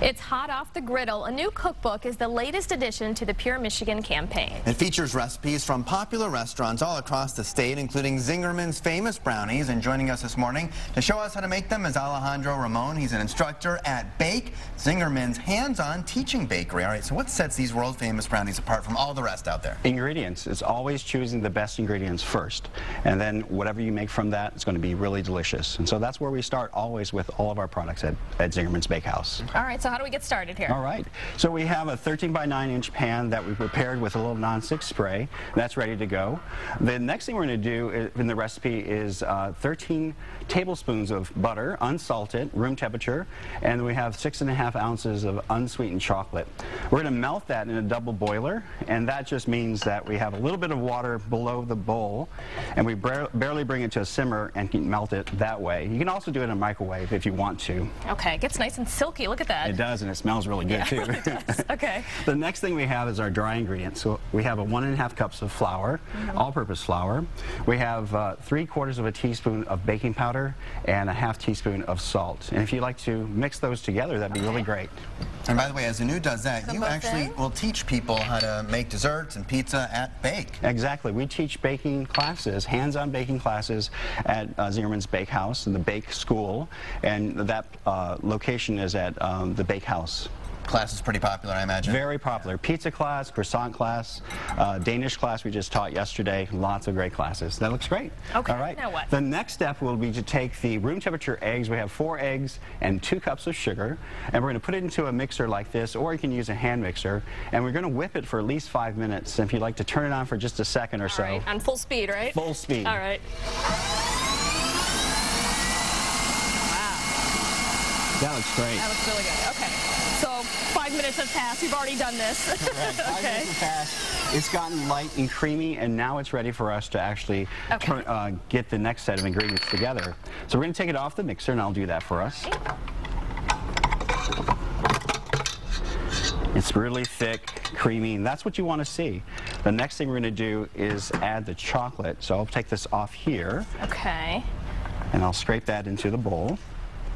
It's hot off the griddle. A new cookbook is the latest addition to the Pure Michigan campaign. It features recipes from popular restaurants all across the state, including Zingerman's famous brownies. And joining us this morning to show us how to make them is Alejandro Ramon. He's an instructor at Bake, Zingerman's hands-on teaching bakery. All right, so what sets these world-famous brownies apart from all the rest out there? Ingredients. It's always choosing the best ingredients first. And then whatever you make from that, it's going to be really delicious. And so that's where we start always with all of our products at Zingerman's Bakehouse. All right, so how do we get started here? All right, so we have a 13 by 9 inch pan that we prepared with a little non-stick spray. That's ready to go. The next thing we're going to do in the recipe is 13 tablespoons of butter, unsalted, room temperature, and we have 6.5 ounces of unsweetened chocolate. We're going to melt that in a double boiler, and that just means that we have a little bit of water below the bowl, and we barely bring it to a simmer and can melt it that way. You can also do it in a microwave if you want to. Okay, it gets nice and silky. Look at that. It does, and it smells really good too. It really does. Okay. The next thing we have is our dry ingredients. So we have 1.5 cups of flour, all-purpose flour. We have 3/4 of a teaspoon of baking powder and 1/2 teaspoon of salt. And if you'd like to mix those together, that'd be really great. And by the way, as Anu does that, you actually will teach people how to make desserts and pizza at Bake. Exactly. We teach baking classes, hands-on baking classes at Zingerman's Bakehouse in the Bake School, and that location is at the Bakehouse. Class is pretty popular, I imagine. Very popular. Pizza class, croissant class, Danish class we just taught yesterday. Lots of great classes. That looks great. Okay, all right. Now what? The next step will be to take the room temperature eggs. We have 4 eggs and 2 cups of sugar, and we're going to put it into a mixer like this, or you can use a hand mixer, and we're going to whip it for at least 5 minutes. And if you'd like to turn it on for just a second or so. All right, on full speed, right? Full speed. All right. Wow. That looks great. That looks really good. Okay. So 5 minutes have passed. We've already done this. Right. 5 minutes have passed. It's gotten light and creamy, and now it's ready for us to actually get the next set of ingredients together. So we're going to take it off the mixer, and I'll do that for us. It's really thick, creamy, and that's what you want to see. The next thing we're going to do is add the chocolate. So I'll take this off here. Okay. And I'll scrape that into the bowl.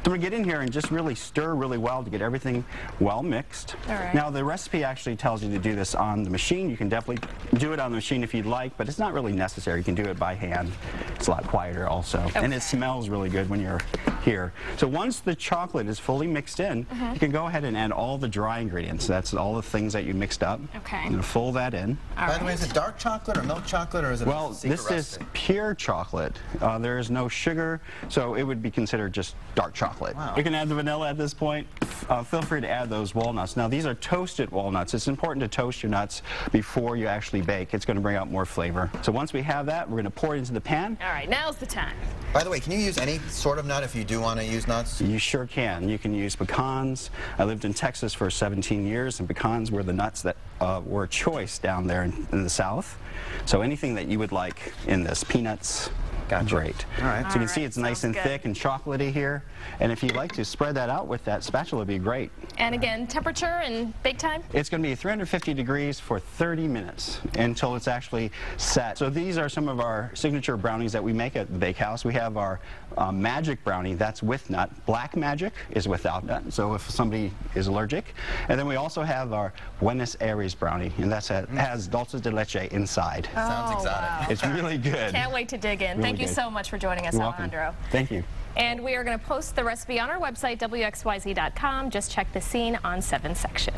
So we're going to get in here and just really stir really well to get everything well mixed. All right. Now the recipe actually tells you to do this on the machine. You can definitely do it on the machine if you'd like, but it's not really necessary. You can do it by hand. It's a lot quieter also. Okay. And it smells really good when you're here. So once the chocolate is fully mixed in, you can go ahead and add all the dry ingredients. That's all the things that you mixed up. Okay. You're going to fold that in. By the way, is it dark chocolate or milk chocolate, or is it a secret this recipe? is pure chocolate. There is no sugar, so it would be considered just dark chocolate. Wow. You can add the vanilla at this point. Feel free to add those walnuts. Now these are toasted walnuts. It's important to toast your nuts before you actually bake. It's going to bring out more flavor. So once we have that, we're going to pour it into the pan. All right, now's the time. By the way, can you use any sort of nut if you do want to use nuts? You sure can. You can use pecans. I lived in Texas for 17 years, and pecans were the nuts that were a choice down there in the South. So anything that you would like in this, peanuts. Gotcha. Great. All right. So you can see it's nice and thick and chocolatey here. And if you'd like to spread that out with that spatula, it'd be great. And again, temperature and bake time? It's going to be 350 degrees for 30 minutes until it's actually set. So these are some of our signature brownies that we make at the Bakehouse. We have our magic brownie, that's with nut. Black magic is without nut, so if somebody is allergic. And then we also have our Buenos Aires brownie, and that has dulce de leche inside. Sounds exotic. Wow. It's really good. Can't wait to dig in. Thank you so much for joining us, Alejandro. Thank you. And we are going to post the recipe on our website, WXYZ.com. Just check the Scene on 7 section.